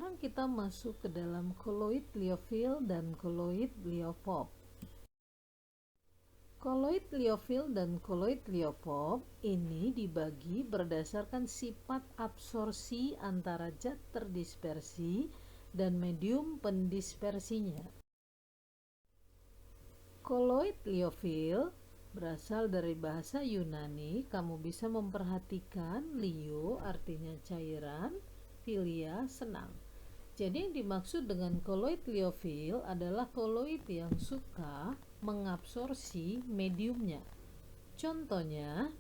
Sekarang kita masuk ke dalam koloid liofil dan koloid liopop. Koloid liofil dan koloid liopop ini dibagi berdasarkan sifat absorpsi antara zat terdispersi dan medium pendispersinya. Koloid liofil berasal dari bahasa Yunani. Kamu bisa memperhatikan lio artinya cairan, filia senang. Jadi yang dimaksud dengan koloid liofil adalah koloid yang suka mengabsorpsi mediumnya. Contohnya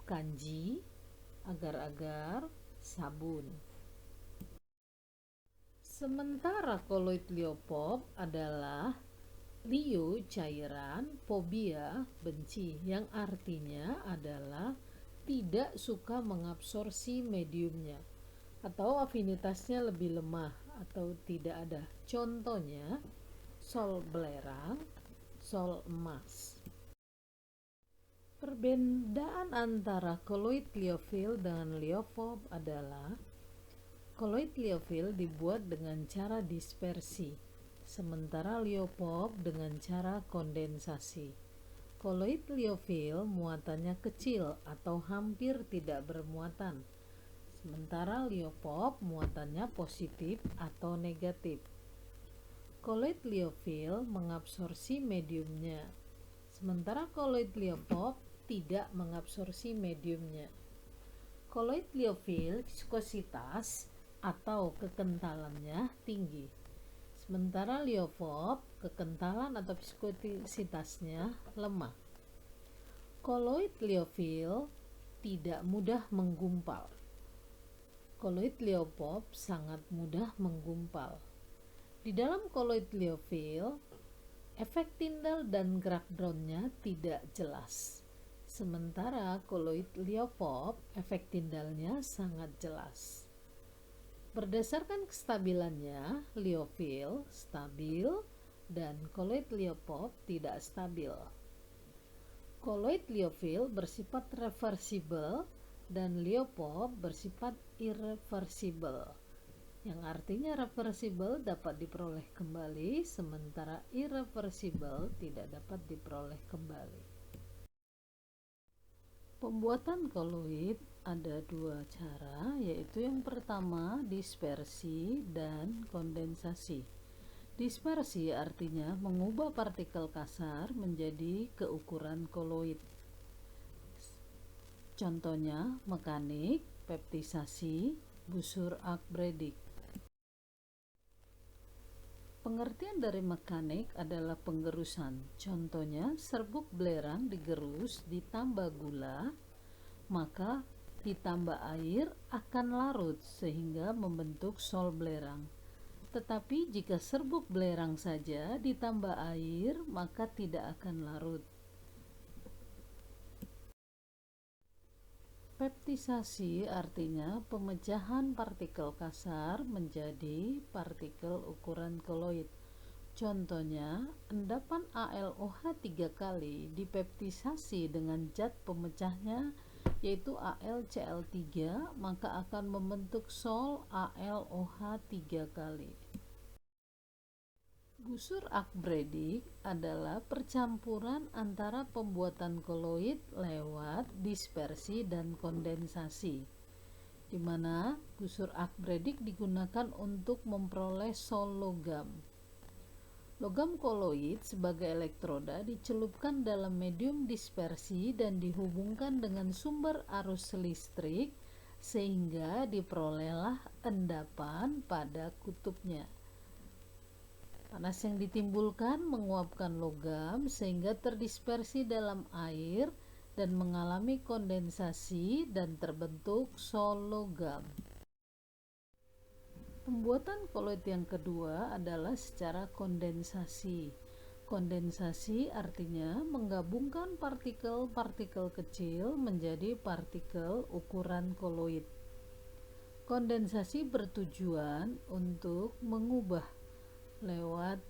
kanji, agar-agar, sabun. Sementara koloid liopop adalah lio cairan, fobia benci, yang artinya adalah tidak suka mengabsorpsi mediumnya atau afinitasnya lebih lemah atau tidak ada. Contohnya sol belerang, sol emas. Perbedaan antara koloid liofil dengan liopop adalah koloid liofil dibuat dengan cara dispersi, sementara liopop dengan cara kondensasi. Koloid liofil muatannya kecil atau hampir tidak bermuatan, sementara liopop muatannya positif atau negatif. Koloid liofil mengabsorpsi mediumnya, sementara koloid liopop tidak mengabsorpsi mediumnya. Koloid liofil viskositas atau kekentalannya tinggi, sementara liopop kekentalan atau viskositasnya lemah. Koloid liofil tidak mudah menggumpal. Koloid liopop sangat mudah menggumpal. Di dalam koloid liofil, efek tindal dan gerak drone-nya tidak jelas. Sementara koloid liopop, efek tindalnya sangat jelas. Berdasarkan kestabilannya, liofil stabil dan koloid liopop tidak stabil. Koloid liofil bersifat reversibel dan liopop bersifat irreversibel. Yang artinya reversibel dapat diperoleh kembali, sementara irreversibel tidak dapat diperoleh kembali. Pembuatan koloid ada dua cara, yaitu yang pertama dispersi dan kondensasi. Dispersi artinya mengubah partikel kasar menjadi keukuran koloid. Contohnya mekanik, peptisasi, busur Arch-Bredig. Pengertian dari mekanik adalah penggerusan. Contohnya serbuk belerang digerus ditambah gula, maka ditambah air akan larut sehingga membentuk sol belerang. Tetapi jika serbuk belerang saja ditambah air, maka tidak akan larut. Peptisasi artinya pemecahan partikel kasar menjadi partikel ukuran koloid. Contohnya, endapan AlOH 3 kali dipeptisasi dengan zat pemecahnya yaitu AlCl3, maka akan membentuk sol AlOH 3 kali. Busur Arch-Bredig adalah percampuran antara pembuatan koloid lewat dispersi dan kondensasi, di mana busur Arch-Bredig digunakan untuk memperoleh sol logam. Logam koloid sebagai elektroda dicelupkan dalam medium dispersi dan dihubungkan dengan sumber arus listrik sehingga diperolehlah endapan pada kutubnya. Panas yang ditimbulkan menguapkan logam sehingga terdispersi dalam air dan mengalami kondensasi dan terbentuk sol logam. Pembuatan koloid yang kedua adalah secara kondensasi. Kondensasi artinya menggabungkan partikel-partikel kecil menjadi partikel ukuran koloid. Kondensasi bertujuan untuk mengubah lewat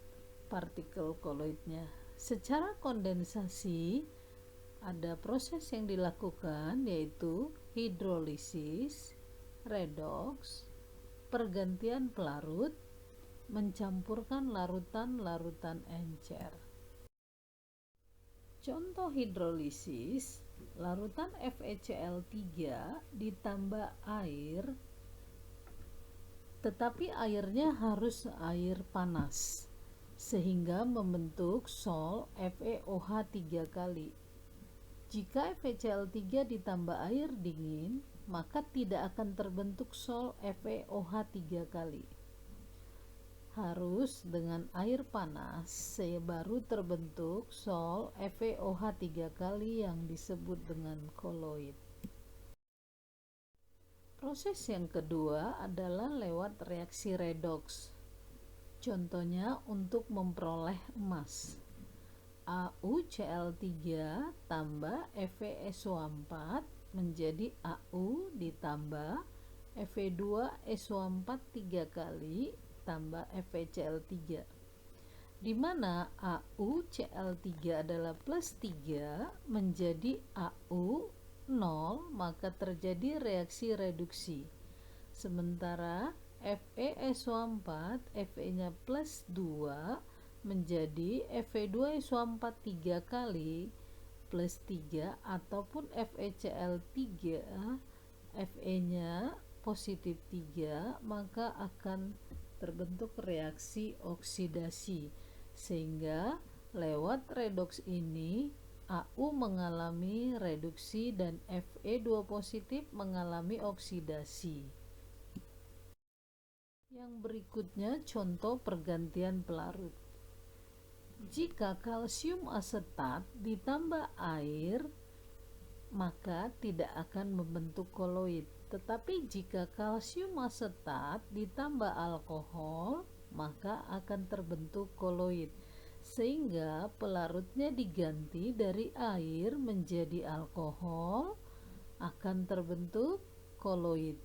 partikel koloidnya. Secara kondensasi ada proses yang dilakukan yaitu hidrolisis, redoks, pergantian pelarut, mencampurkan larutan-larutan encer. Contoh hidrolisis, larutan FeCl3 ditambah air, tetapi airnya harus air panas, sehingga membentuk sol FeOH 3 kali. Jika FeCl3 ditambah air dingin, maka tidak akan terbentuk sol FeOH 3 kali. Harus dengan air panas baru terbentuk sol FeOH 3 kali yang disebut dengan koloid. Proses yang kedua adalah lewat reaksi redoks. Contohnya untuk memperoleh emas. AuCl3 tambah FeSO4 menjadi Au ditambah Fe2SO4 3 kali tambah FeCl3, di mana AuCl3 adalah plus 3 menjadi Au 0, maka terjadi reaksi reduksi. Sementara FeSO4 Fe-nya plus 2 menjadi Fe2SO4 3 kali plus 3, ataupun FeCl3 Fe-nya positif 3, maka akan terbentuk reaksi oksidasi, sehingga lewat redoks ini Au mengalami reduksi dan Fe2 positif mengalami oksidasi. Yang berikutnya contoh pergantian pelarut. Jika kalsium asetat ditambah air, maka tidak akan membentuk koloid. Tetapi jika kalsium asetat ditambah alkohol, maka akan terbentuk koloid. Sehingga pelarutnya diganti dari air menjadi alkohol, akan terbentuk koloid.